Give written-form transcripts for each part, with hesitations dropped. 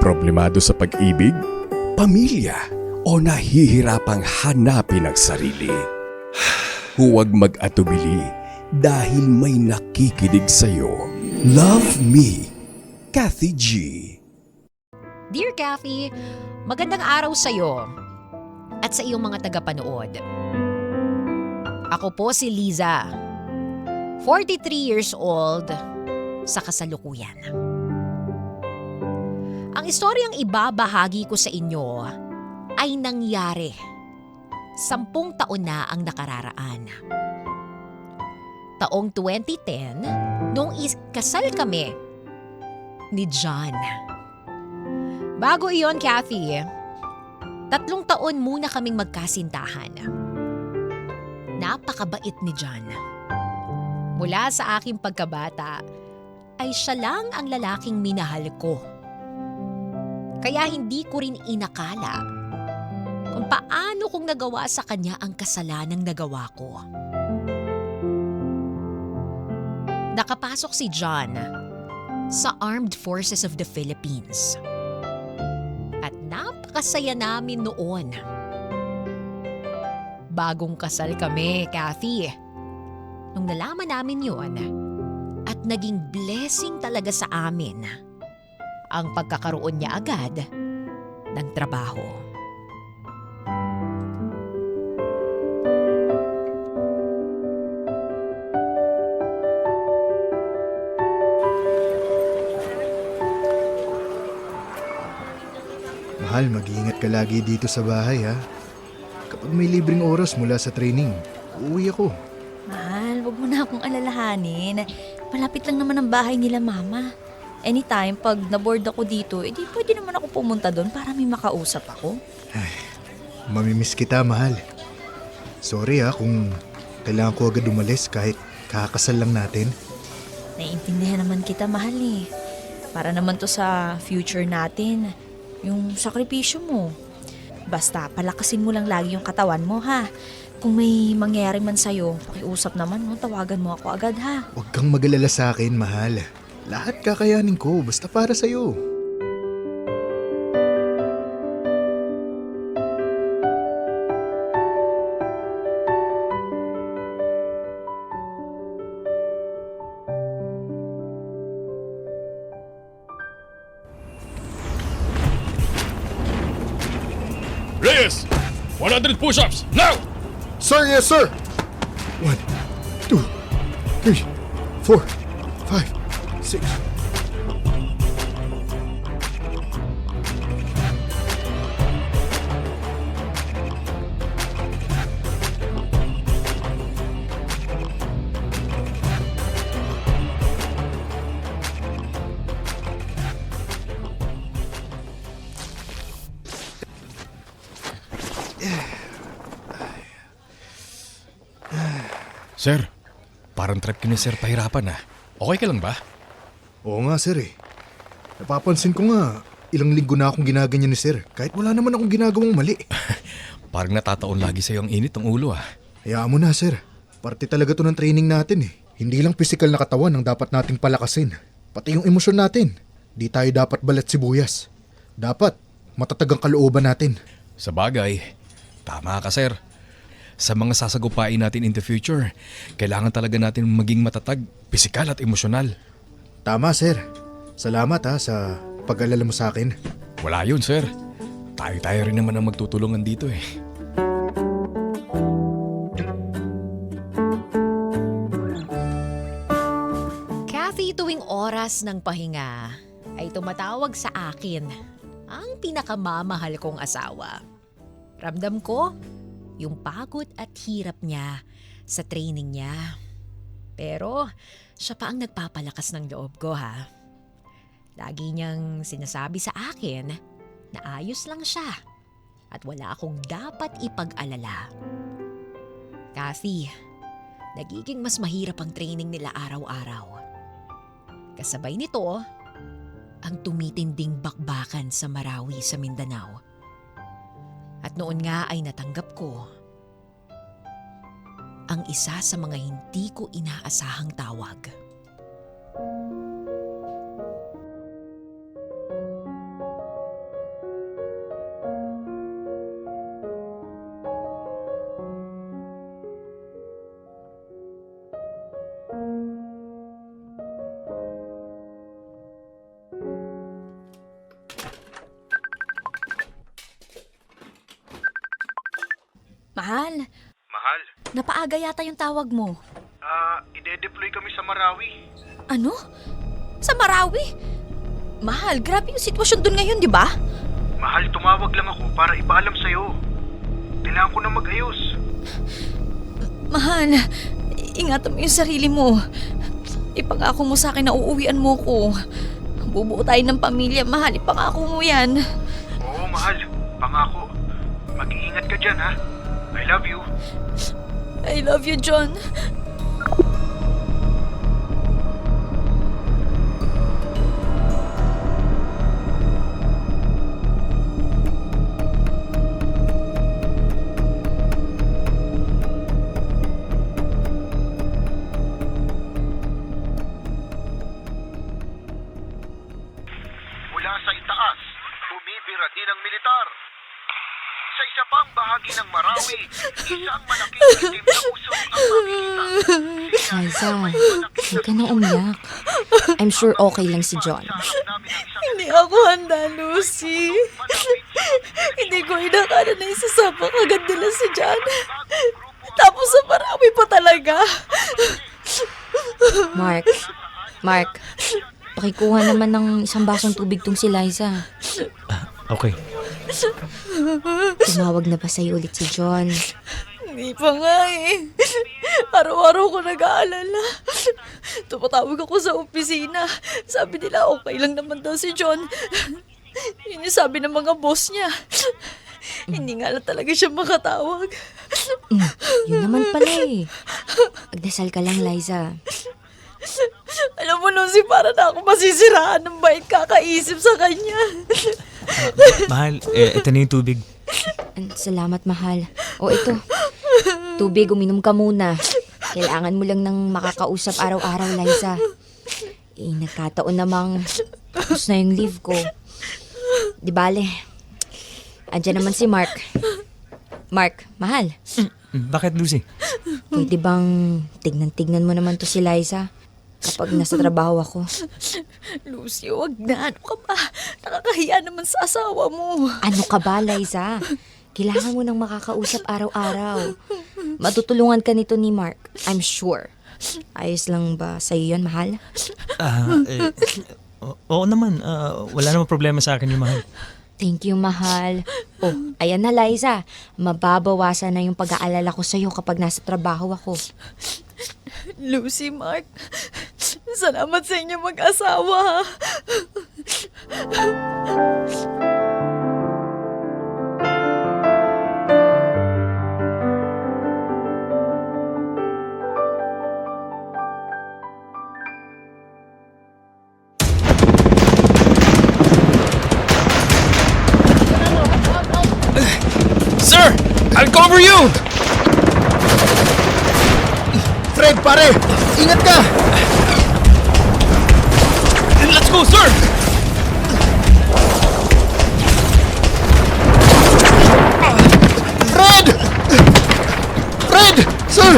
Problemado sa pag-ibig, pamilya, o nahihirapang hanapin ang sarili? Huwag mag-atubili dahil may nakikinig sa'yo. Love Me, Kathy G. Dear Kathy, magandang araw sa'yo at sa iyong mga tagapanood. Ako po si Liza, 43 years old sa kasalukuyan. Ang istoryang ibabahagi ko sa inyo ay nangyari 10 taon na ang nakararaan. Taong 2010, noong ikasal kami ni John. Bago iyon, Kathy, 3 taon muna kaming magkasintahan. Napakabait ni John. Mula sa aking pagkabata, ay siya lang ang lalaking minahal ko. Kaya hindi ko rin inakala kung paano kong nagawa sa kanya ang kasalanang nagawa ko. Nakapasok si John sa Armed Forces of the Philippines. At napakasaya namin noon. Bagong kasal kami, Kathy. Nung nalaman namin yon, at naging blessing talaga sa amin ang pagkakaroon niya agad ng trabaho. Mahal, mag-iingat ka lagi dito sa bahay ha. Kapag may libreng oras mula sa training, uuwi ako. Mahal, wag mo na akong alalahanin. Malapit lang naman ang bahay nila mama. Anytime, pag naboard ako dito, edi pwede naman ako pumunta doon para may makausap ako. Mamimiss kita, mahal. Sorry ha kung kailangan ko agad umalis kahit kakasal lang natin. Naiintindihan naman kita, mahal eh. Para naman to sa future natin. Yung sakripisyo mo. Basta palakasin mo lang lagi yung katawan mo ha. Kung may mangyari man sa'yo, pakiusap naman mo, tawagan mo ako agad ha. Huwag kang mag-alala sa akin, mahal. Lahat kakayanin ko, basta para sa'yo. Reyes! 100 push-ups, now! Sir, yes sir! 1, 2, 3, 4, 5, 6. Sir, parang trip ka ni Sir pahirapan ah. Okay ka lang ba? Oo nga sir eh. Napapansin ko nga, ilang linggo na akong ginaganyan ni sir kahit wala naman akong ginagawang mali. Parang natataon lagi sa'yo ang init ng ulo ah. Hayaan mo na sir, parte talaga to ng training natin eh. Hindi lang physical na katawan ang dapat nating palakasin, pati yung emosyon natin. Di tayo dapat balat sibuyas. Dapat matatag ang kalooban natin. Sa bagay, tama ka sir. Sa mga sasagupain natin in the future, kailangan talaga natin maging matatag, pisikal at emosyonal. Tama sir. Salamat ha sa pag-alala mo sa akin. Wala yun sir. Tayo-tayo rin naman ang magtutulungan dito eh. Kathy, tuwing oras ng pahinga ay tumatawag sa akin ang pinakamamahal kong asawa. Ramdam ko yung pagod at hirap niya sa training niya. Pero siya pa ang nagpapalakas ng loob ko ha. Lagi niyang sinasabi sa akin na ayos lang siya at wala akong dapat ipag-alala. Kathy, nagiging mas mahirap ang training nila araw-araw. Kasabay nito, ang tumitinding bakbakan sa Marawi sa Mindanao. At noon nga ay natanggap ko ang isa sa mga hindi ko inaasahang tawag. Mahal, Mahal, napaaga yata yung tawag mo. ide-deploy kami sa Marawi. Ano? Sa Marawi? Mahal, grabe yung sitwasyon doon ngayon, di ba? Mahal, tumawag lang ako para ipaalam sa'yo. Kailangan ko na mag-ayos. Mahal, ingatan mo yung sarili mo. Ipangako mo sa akin na uuwian mo ko. Bubuo tayo ng pamilya, mahal. Ipangako mo yan. Oo, mahal. Pangako. Mag-iingat ka dyan, ha? I love you. I love you, John. Mula sa itaas, bumibira din ang militar. Sa isa pang bahagi ng Marawi, isang malaking itim na usok ang makikita. Liza, huwag ka na umiyak. I'm sure okay lang si John. Hindi ako handa, Lucy. Hindi ko inakala na isasama agad nila si John. Tapos sa Marawi pa talaga. Mark, pakikuha naman ng isang basong tubig tong si Liza. Okay. Tumawag na ba sa'yo ulit si John? Hindi pa nga eh. Araw-araw ko nag-aalala. Tumatawag ako sa opisina. Sabi nila okay lang naman daw si John. Yun yung sabi ng mga boss niya. Hindi nga lang talaga siya makatawag. Yun naman pala eh. Magdasal ka lang, Liza. Alam mo, Lucy, para na ako masisiraan ng bait kakaisip sa kanya. Mahal, ito na yung tubig. Salamat, mahal. O ito, tubig, uminom ka muna. Kailangan mo lang ng makakausap araw-araw, Liza. Nagkataon namang tapos na yung leave ko. Di bale, andyan naman si Mark. Mark, mahal. Bakit, Lucy? Pwede bang tignan-tignan mo naman to si Liza kapag nasa trabaho ako? Lucy, wag na. Ano ka ba? Nakakahiya naman sa asawa mo. Ano ka ba, Liza? Kailangan mo nang makakausap araw-araw. Matutulungan ka nito ni Mark, I'm sure. Ayos lang ba sa'yo yun, mahal? Oo naman. Wala namang problema sa akin yung mahal. Thank you, mahal. Oh, ayan na, Liza. Mababawasan na yung pag-aalala ko sa'yo kapag nasa trabaho ako. Lucy, Mark, salamat sa inyo mag-asawa. Sir! I'll cover you! Fred, pare! Ingat ka! Let's go, sir! Fred! Fred! Sir!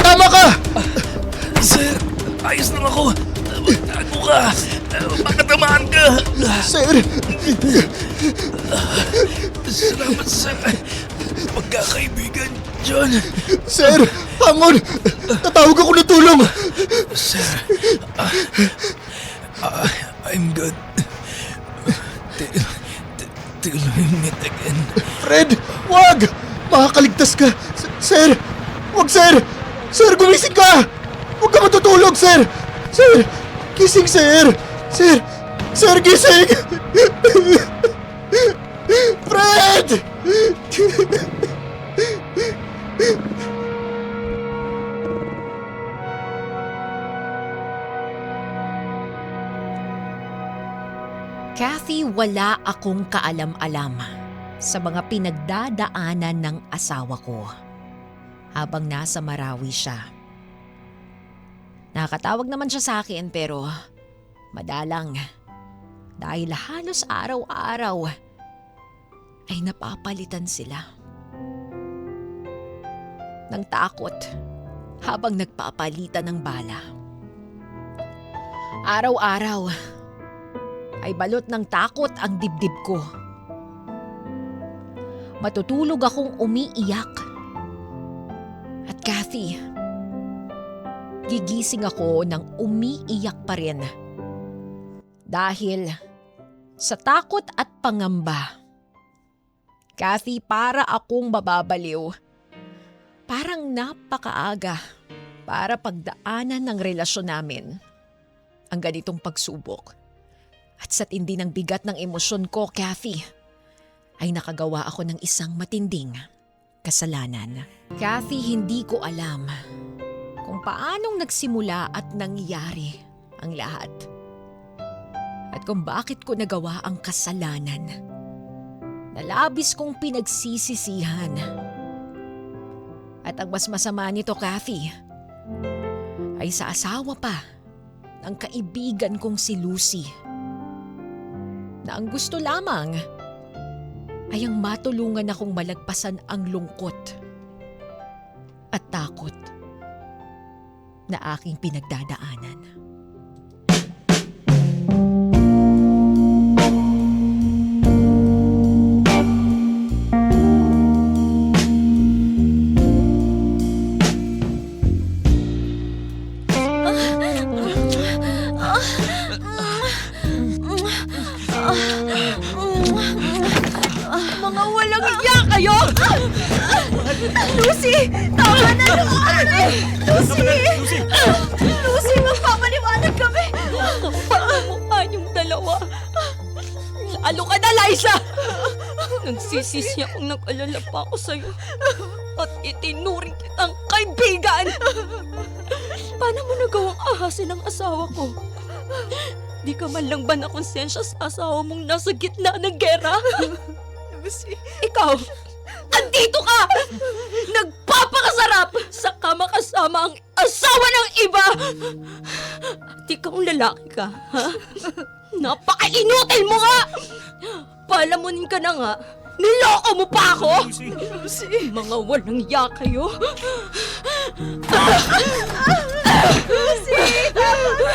Tama ka! Sir, ayos lang ako. Magtago ka. Baka tamaan ka. Sir! Salamat sa pagkakaibigan, John. Sir! Hamon! Tatawag ako ng tulong! Sir, I'm good. Till we meet again. Fred! Wag! Makakaligtas ka! Sir! Wag, sir! Sir, gumising ka! Huwag ka matutulog, sir! Sir! Gising, sir! Sir! Sir, gising! Fred! Kathy, wala akong kaalam-alam sa mga pinagdadaanan ng asawa ko habang nasa Marawi siya. Nakatawag naman siya sa akin pero madalang dahil halos araw-araw ay napapalitan sila ng takot habang nagpapalitan ng bala. Araw-araw ay balot ng takot ang dibdib ko. Matutulog akong umiiyak Kathy, gigising ako ng umiiyak pa rin. Dahil sa takot at pangamba. Kathy, para akong mababaliw. Parang napakaaga para pagdaanan ng relasyon namin ang ganitong pagsubok. At sa tindi ng bigat ng emosyon ko, Kathy, ay nakagawa ako ng isang matinding kasalanan. Kathy, hindi ko alam kung paanong nagsimula at nangyari ang lahat. At kung bakit ko nagawa ang kasalanan na labis kong pinagsisisihan. At ang mas masama nito, Kathy, ay sa asawa pa ng kaibigan kong si Lucy, na ang gusto lamang ay ang matulungan akong malagpasan ang lungkot at takot na aking pinagdadaanan. Mga walang iya kayo! Lucy! Tama na! Lucy! Lucy, magpapaliwanag kami! Mukha niyong dalawa. Lalo ka na, Liza! Nagsisisi akong nag-alala pa ako sa'yo. At itinuring kitang kaibigan! Paano mo nagawang ahasin ang asawa ko? Di ka man lang ba nakonsensya sa asawa mong nasa gitna ng gera? Lucy, ikaw, andito ka! Nagpapakasarap sa kama kasama ang asawa ng iba! At ikaw ang lalaki ka, ha? Napaka-inutil mo nga! Palamunin ka na nga, niloko mo pa ako! Lucy, mga walang ya kayo! Lucy, tama na!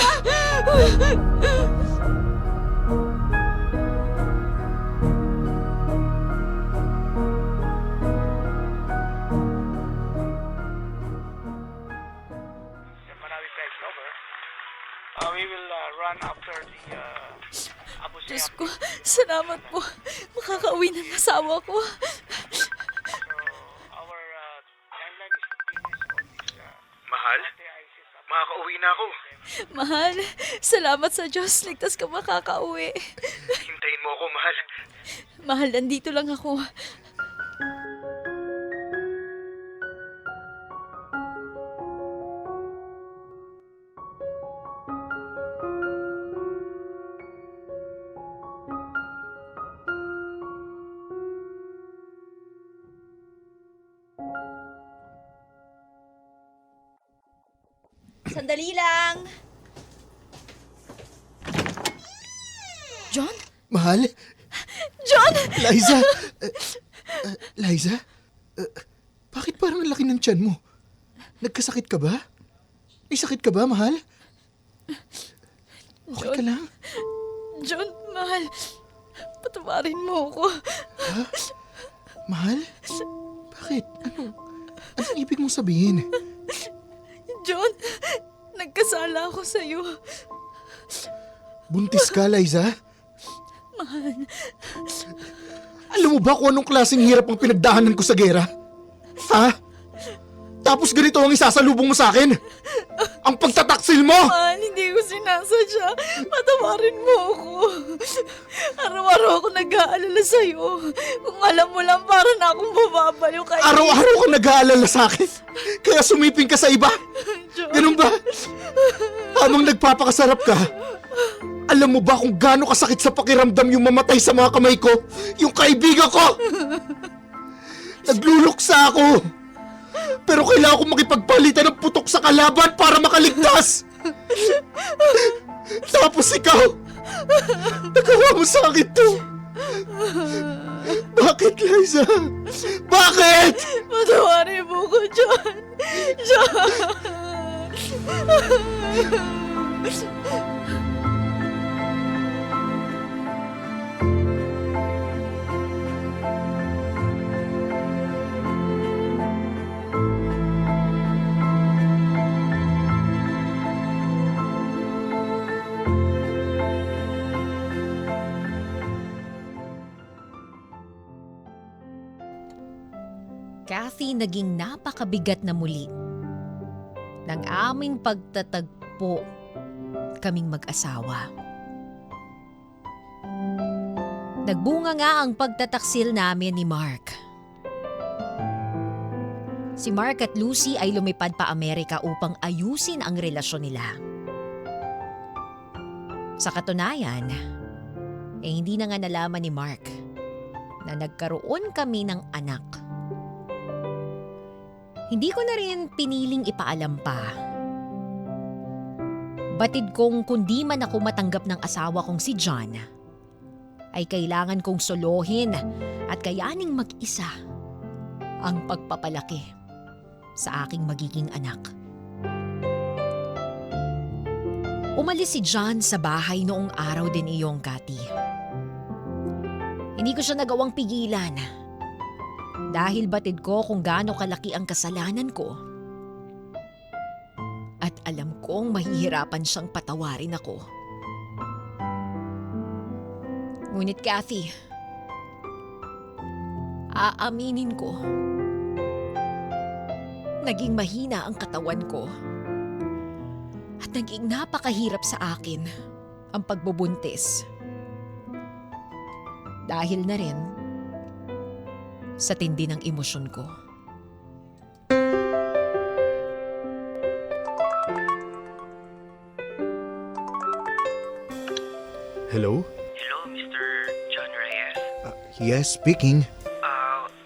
We will run after the Abu Diyos Sayyaf. ko, salamat po. Makakauwi ng asawa ko. So our timeline is to finish all this. Mahal? Makakauwi na ako. Mahal, salamat sa Diyos. Ligtas ka makakauwi. Hintayin mo ako, mahal. Mahal, nandito lang ako. Sandali lang. John? Mahal? John! Liza? Liza? Bakit parang ang laki ng tiyan mo? Nagkasakit ka ba? May sakit ka ba, mahal? Okay ka lang? John, mahal. Patawarin mo ako. Mahal? Bakit? Anong ibig mong sabihin? John, nagkasala ako sa'yo. Buntis ka, Liza? Alam mo ba kung anong klaseng hirap ang pinagdaanan ko sa gera? Ha? Tapos ganito ang isasalubong mo sa akin? Ang pagtataksil mo! Mahal, hindi ko sinasadya. Patawarin mo ako. Araw-araw ako nag-aalala sa'yo. Kung alam mo lang, para na akong mababaliw kayo. Araw-araw kang nag-aalala sa akin. Kaya sumiping ka sa iba. John. Ganun ba? Habang nagpapakasarap ka, alam mo ba kung gaano kasakit sa pakiramdam yung mamatay sa mga kamay ko? Yung kaibigan ko! Nagluluksa ako! Pero kailangan ko makipagpalitan ng putok sa kalaban para makaligtas! Tapos ikaw, nagawa mo sa akin to! Bakit, Liza? Bakit? Patawarin mo ko, John. John! Kathy, naging napakabigat na muli ng aming pagtatagpo kaming mag-asawa. Nagbunga nga ang pagtataksil namin ni Mark. Si Mark at Lucy ay lumipad pa Amerika upang ayusin ang relasyon nila. Sa katunayan, hindi na nga nalaman ni Mark na nagkaroon kami ng anak. Hindi ko na rin piniling ipaalam pa. Batid kong kundi man ako matanggap ng asawa kong si John, ay kailangan kong solohin at kayaning mag-isa ang pagpapalaki sa aking magiging anak. Umalis si John sa bahay noong araw din iyong, Kathy. Hindi ko siya nagawang pigilan dahil batid ko kung gaano kalaki ang kasalanan ko. At alam kong mahihirapan siyang patawarin ako. Ngunit Kathy, aaminin ko, naging mahina ang katawan ko at naging napakahirap sa akin ang pagbubuntis. Dahil na rin sa tindi ng emosyon ko. Hello? Hello, Mr. John Reyes. Yes, speaking.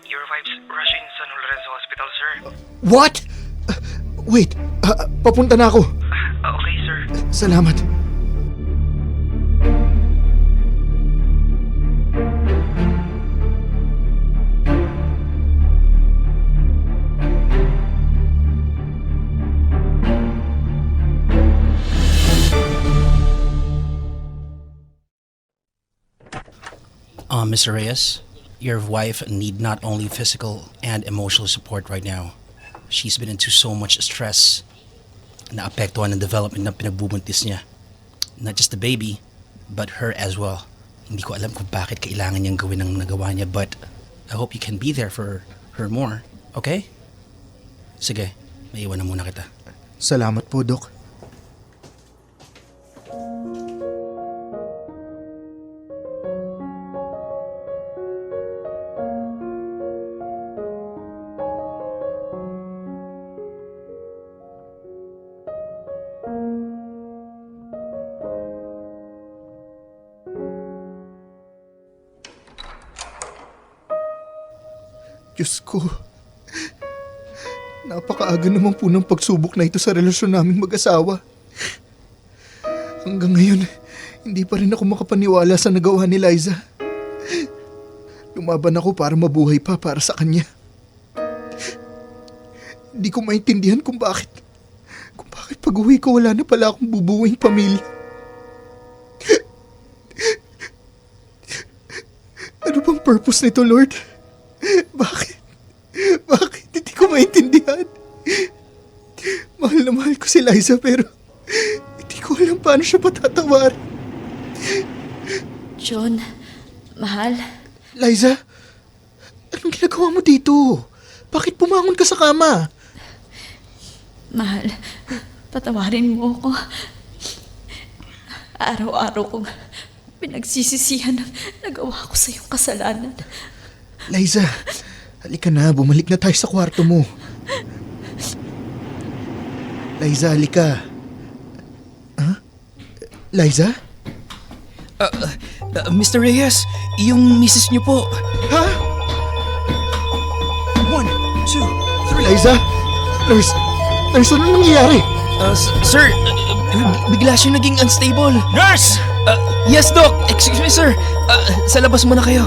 Your wife's rushing San Lorenzo Hospital, sir. What? Wait, papunta na ako. Okay, sir. Salamat. Mr. Reyes, your wife need not only physical and emotional support right now. She's been into so much stress. Naapektuhan ang development ng pinagbubuntis niya. Not just the baby, but her as well. Hindi ko alam kung bakit kailangan niyang gawin ang nagawa niya, but I hope you can be there for her more, okay? Sige, maiwan na muna kita. Salamat po, Dok. Diyos ko, napakaaga naman po ng pagsubok na ito sa relasyon naming mag-asawa. Hanggang ngayon, hindi pa rin ako makapaniwala sa nagawa ni Liza. Lumaban ako para mabuhay pa para sa kanya. Hindi ko maintindihan kung bakit pag-uwi ko wala na pala akong bubuwing pamilya. Ano bang purpose nito, Lord? Bakit? Hindi ko maintindihan. Mahal na mahal ko si Liza pero hindi ko alam paano siya patatawarin. John, mahal. Liza, anong ginagawa mo dito? Bakit pumangon ka sa kama? Mahal, patawarin mo ako. Araw-araw kong pinagsisisihan ang nagawa ko sa iyong kasalanan. Liza, halika na. Bumalik na tayo sa kwarto mo. Liza, halika. Huh? Liza? Mr. Reyes, yung misis niyo po. Ha? 1, 2, 3. Liza? Nurse, ano nangyayari? Sir, bigla siyang naging unstable. Nurse! Yes, Doc. Excuse me, sir. Sa labas muna kayo.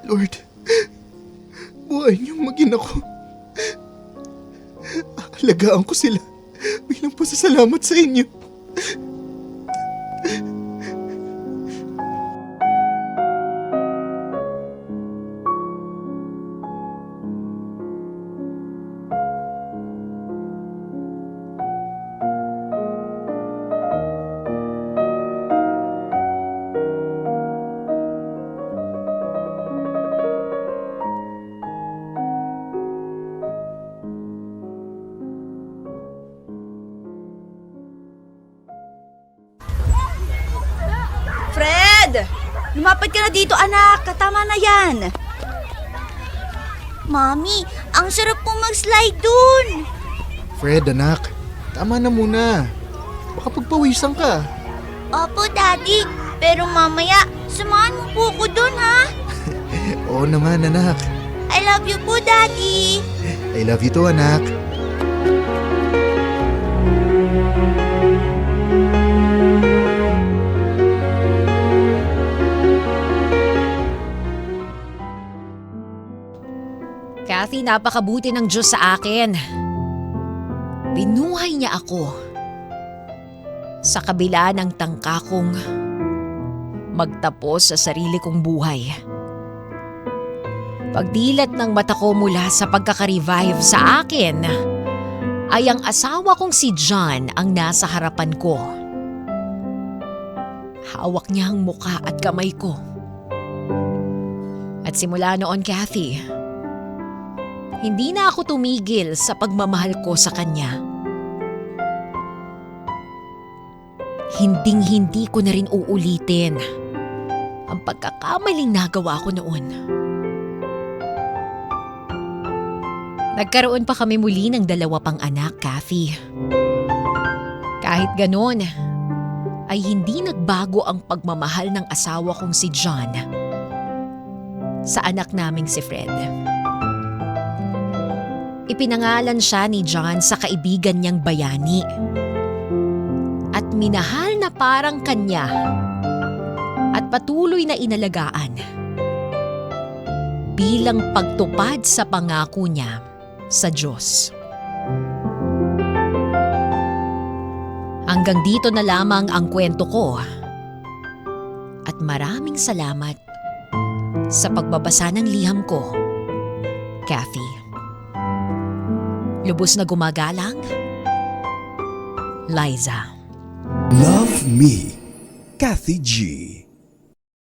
Lord, buhayin niyong maging ako. Aalagaan ko sila bilang pasasalamat sa inyo. Fred! Lumapit ka na dito, anak. Tama na yan. Mami, ang sarap po mag-slide dun. Fred, anak. Tama na muna. Baka pagpawisan ka. Opo, Daddy. Pero mamaya, samahan mo po ko dun, ha? Oo naman, anak. I love you po, Daddy. I love you too, anak. Kathy, napakabuti ng Diyos sa akin. Binuhay niya ako. Sa kabila ng tangka kong magtapos sa sarili kong buhay. Pagdilat ng mata ko mula sa pagkaka-revive sa akin, ay ang asawa kong si John ang nasa harapan ko. Hawak niya ang muka at kamay ko. At simula noon, Kathy, hindi na ako tumigil sa pagmamahal ko sa kanya. Hinding-hindi ko na rin uulitin ang pagkakamaling nagawa ko noon. Nagkaroon pa kami muli ng 2 pang anak, Kathy. Kahit ganon, ay hindi nagbago ang pagmamahal ng asawa kong si John sa anak naming si Fred. Ipinangalan siya ni John sa kaibigan niyang bayani at minahal na parang kanya at patuloy na inalagaan bilang pagtupad sa pangako niya sa Diyos. Hanggang dito na lamang ang kwento ko at maraming salamat sa pagbabasa ng liham ko, Kathy. Lubos na gumagalang, Liza. Love Me, Kathy G.